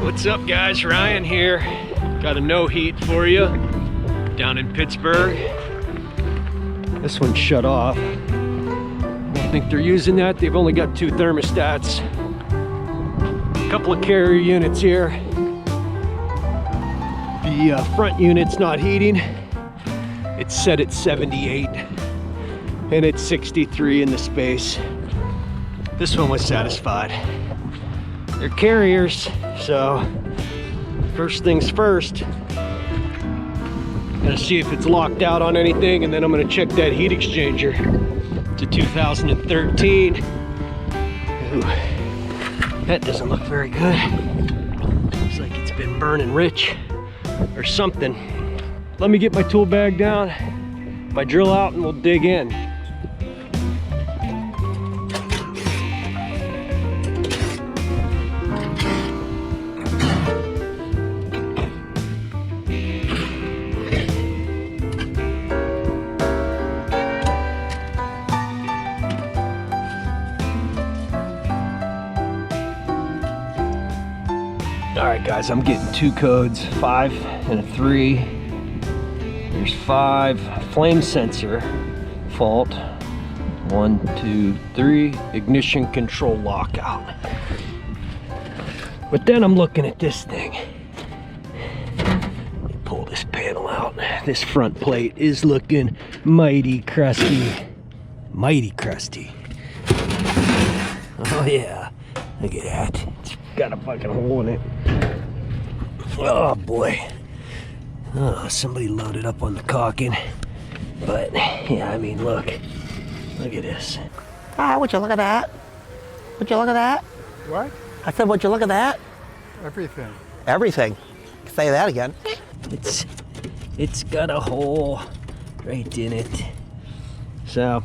What's up guys, Ryan here. Got a no heat for you down in Pittsburgh. This one's shut off. I don't think they're using that. They've only got 2 thermostats. A couple of carrier units here. The front unit's not heating. It's set at 78 and it's 63 in the space. This one was satisfied. They're carriers, so first things first, gonna see if it's locked out on anything, and then I'm gonna check that heat exchanger to 2013. Ooh, that doesn't look very good. Looks like it's been burning rich or something. Let me get my tool bag down, my drill out, and we'll dig in. All right guys, I'm getting 2 codes, 5 and a 3. There's 5, flame sensor fault. 1, 2, 3, ignition control lockout. But then I'm looking at this thing. Pull this panel out. This front plate is looking mighty crusty. Mighty crusty. Oh yeah, look at that. It's got a fucking hole in it. Oh boy. Oh, somebody loaded up on the caulking. But yeah, I mean, look at this. Ah, would you look at that? Would you look at that? What? I said, would you look at that? Everything. Everything. Say that again. It's got a hole right in it. So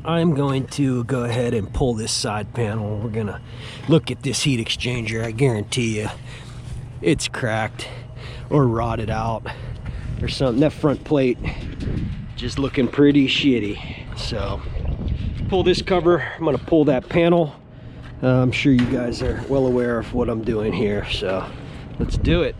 I'm going to go ahead and pull this side panel. We're gonna look at this heat exchanger. I guarantee you it's cracked or rotted out or something. That front plate just looking pretty shitty. So pull this cover. I'm gonna pull that panel. I'm sure you guys are well aware of what I'm doing here, so let's do it.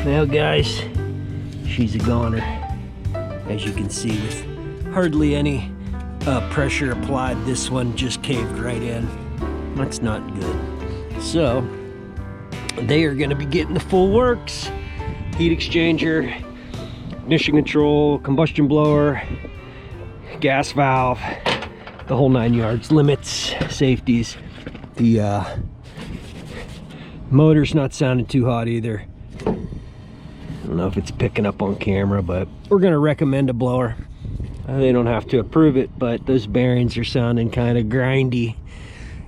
Now guys, she's a goner. As you can see, with hardly any pressure applied, this one just caved right in. That's not good. So they are going to be getting the full works. Heat exchanger, ignition control, combustion blower, gas valve, the whole 9 yards. Limits, safeties. The motor's not sounding too hot either. I don't know if it's picking up on camera, but we're gonna recommend a blower. They don't have to approve it, but those bearings are sounding kind of grindy,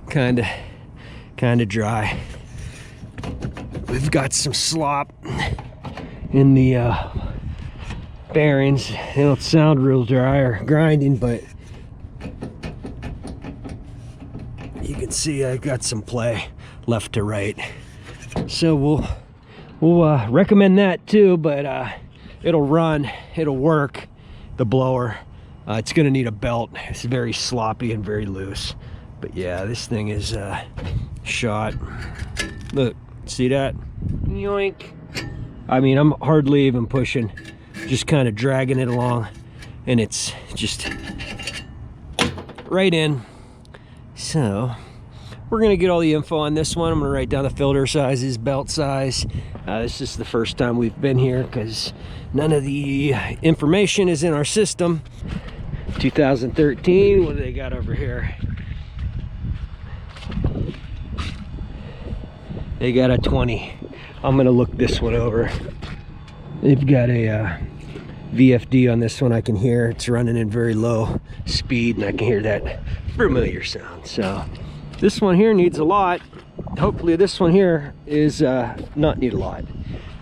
kind of dry. We've got some slop in the bearings. They don't sound real dry or grinding, but you can see I got some play left to right. So we'll recommend that too, but it'll run, it'll work, the blower. It's gonna need a belt. It's very sloppy and very loose. But yeah, this thing is shot. Look, see that? Yoink. I mean, I'm hardly even pushing, just kind of dragging it along, and it's just right in. So we're gonna get all the info on this one. I'm gonna write down the filter sizes, belt size. This is the first time we've been here because none of the information is in our system. 2013, what do they got over here? They got a 20. I'm gonna look this one over. They've got a VFD on this one. I can hear it's running in very low speed, and I can hear that familiar sound. So this one here needs a lot. Hopefully this one here is not need a lot.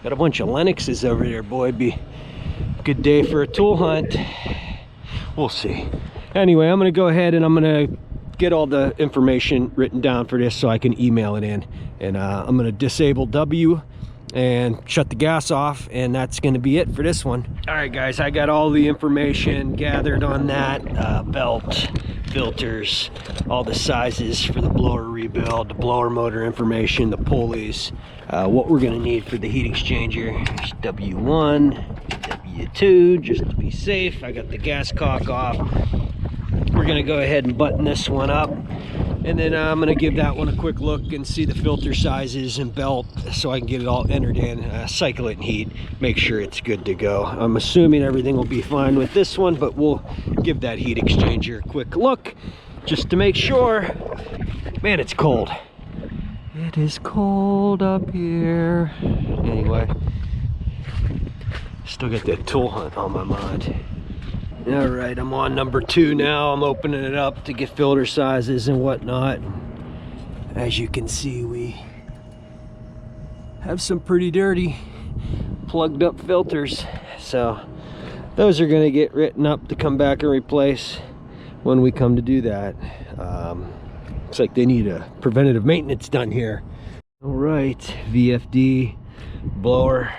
Got a bunch of Lennoxes over there, boy. Be a good day for a tool hunt. We'll see. Anyway, I'm gonna go ahead and I'm gonna get all the information written down for this so I can email it in. And I'm gonna disable W and shut the gas off, and that's going to be it for this one. All right, guys, I got all the information gathered on that. Belt, filters, all the sizes for the blower rebuild, the blower motor information, the pulleys, what we're going to need for the heat exchanger. There's W1, W2, just to be safe. I got the gas cock off. We're going to go ahead and button this one up, and then I'm going to give that one a quick look and see the filter sizes and belt so I can get it all entered in, cycle it in heat, make sure it's good to go. I'm assuming everything will be fine with this one, but we'll give that heat exchanger a quick look just to make sure. Man, it's cold. It is cold up here. Anyway, still got that tool hunt on my mind. All right, I'm on number 2 now. I'm opening it up to get filter sizes and whatnot. As you can see, we have some pretty dirty plugged up filters. So those are gonna get written up to come back and replace when we come to do that. Looks like they need a preventative maintenance done here. All right, VFD blower.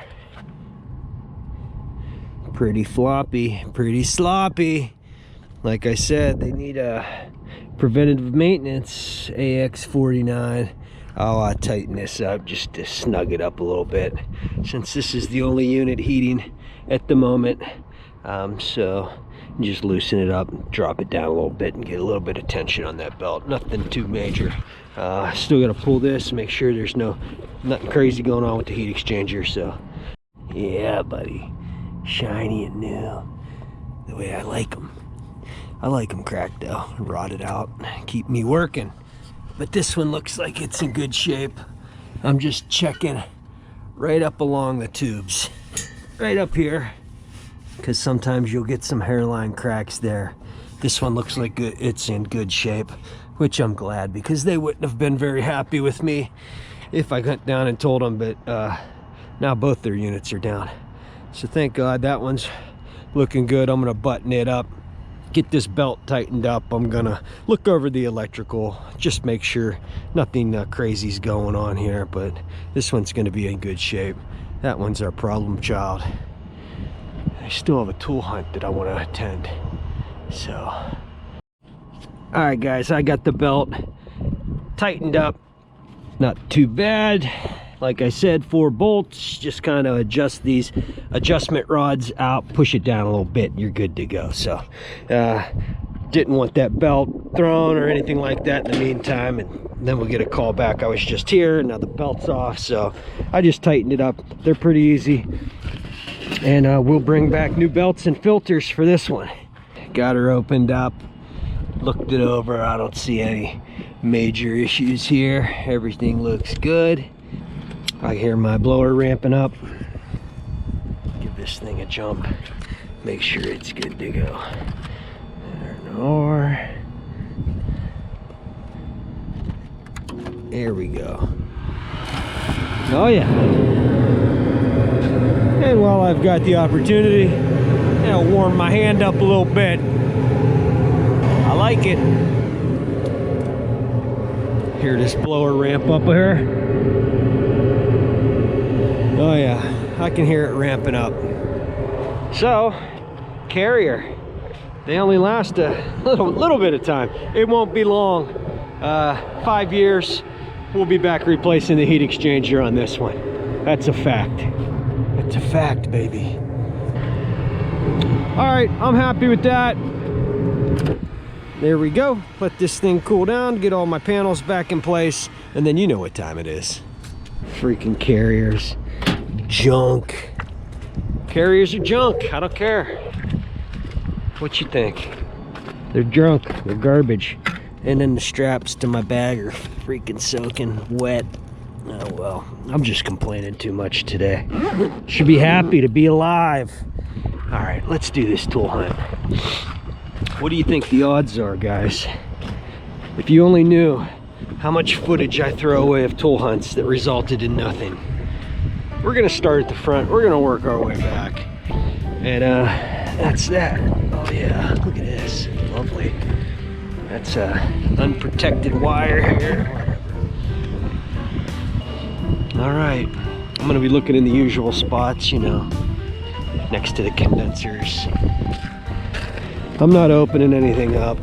Pretty floppy, pretty sloppy. Like I said, they need a preventative maintenance. AX49. I'll tighten this up just to snug it up a little bit, since this is the only unit heating at the moment. So just loosen it up, drop it down a little bit, and get a little bit of tension on that belt. Nothing too major. Still got to pull this, make sure there's nothing crazy going on with the heat exchanger. So yeah, buddy. Shiny and new, the way I like them. I like them cracked though, rotted out, keep me working. But this one looks like it's in good shape. I'm just checking right up along the tubes, right up here, because sometimes you'll get some hairline cracks there. This one looks like it's in good shape, which I'm glad, because they wouldn't have been very happy with me if I went down and told them. But now both their units are down. So thank God that one's looking good. I'm gonna button it up, get this belt tightened up. I'm gonna look over the electrical, just make sure nothing crazy's going on here, but this one's gonna be in good shape. That one's our problem child. I still have a tool hunt that I want to attend. So, all right, guys, I got the belt tightened up. Not too bad. Like I said, 4 bolts, just kind of adjust these adjustment rods out, push it down a little bit, and you're good to go. So didn't want that belt thrown or anything like that in the meantime, and then we'll get a call back. I was just here, and now the belt's off, so I just tightened it up. They're pretty easy, and we'll bring back new belts and filters for this one. Got her opened up, looked it over. I don't see any major issues here. Everything looks good. I hear my blower ramping up. Give this thing a jump. Make sure it's good to go. There we go. Oh yeah. And while I've got the opportunity, I'll warm my hand up a little bit. I like it. Hear this blower ramp up here. Oh yeah, I can hear it ramping up. So, Carrier, they only last a little bit of time. It won't be long. 5 years, we'll be back replacing the heat exchanger on this one. That's a fact. It's a fact, baby. All right, I'm happy with that. There we go. Let this thing cool down, get all my panels back in place, and then you know what time it is. Freaking Carriers. Junk. Carriers are junk. I don't care what you think. They're junk. They're garbage. And then the straps to my bag are freaking soaking wet. Oh well, I'm just complaining too much today. Should be happy to be alive. All right, let's do this tool hunt. What do you think the odds are, guys? If you only knew how much footage I throw away of tool hunts that resulted in nothing. we're gonna start at the front. We're gonna work our way back. And that's that. Oh yeah, look at this, lovely. That's unprotected wire here. All right, I'm gonna be looking in the usual spots, you know, next to the condensers. I'm not opening anything up.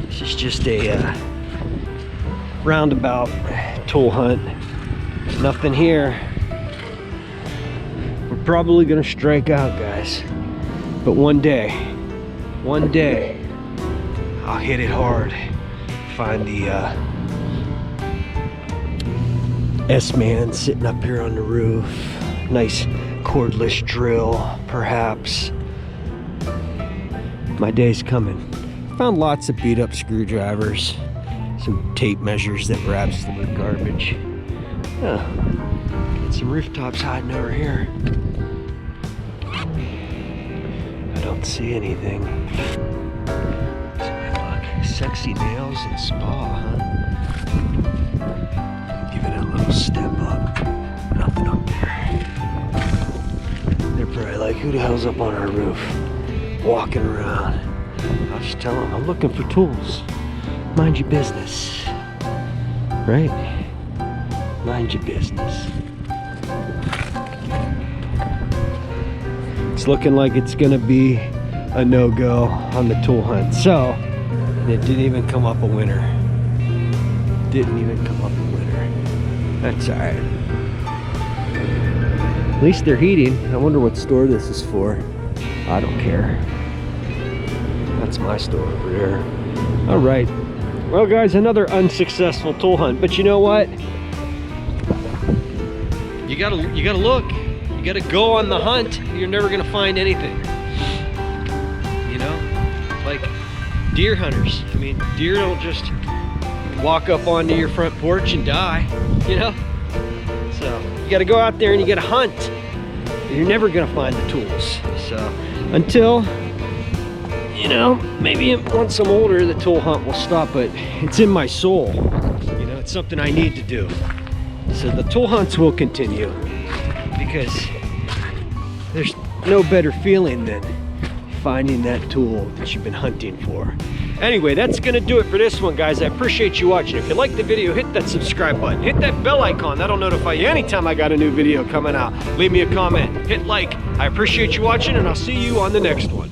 This is just a roundabout tool hunt. Nothing here. We're probably gonna strike out, guys. But one day, I'll hit it hard. Find the S-Man sitting up here on the roof. Nice cordless drill, perhaps. My day's coming. Found lots of beat up screwdrivers, some tape measures that were absolute garbage. Oh, got some rooftops hiding over here. I don't see anything. Look, sexy nails and spa, huh? Give it a little step up. Nothing up there. They're probably like, who the hell's up on our roof? Walking around. I'll just tell them I'm looking for tools. Mind your business. Right? Mind your business. It's looking like it's gonna be a no-go on the tool hunt. So, it didn't even come up a winner. Didn't even come up a winner. That's alright. At least they're heating. I wonder what store this is for. I don't care. That's my store over there. All right. Well, guys, another unsuccessful tool hunt. But you know what? You gotta look. You gotta go on the hunt. You're never gonna find anything. You know, like deer hunters. I mean, deer don't just walk up onto your front porch and die. You know. So you gotta go out there and you gotta hunt. You're never gonna find the tools. So until, you know, maybe once I'm older, the tool hunt will stop, but it's in my soul. You know, it's something I need to do. So the tool hunts will continue because there's no better feeling than finding that tool that you've been hunting for. Anyway, that's gonna do it for this one, guys. I appreciate you watching. If you like the video, hit that subscribe button. Hit that bell icon. That'll notify you anytime I got a new video coming out. Leave me a comment. Hit like. I appreciate you watching, and I'll see you on the next one.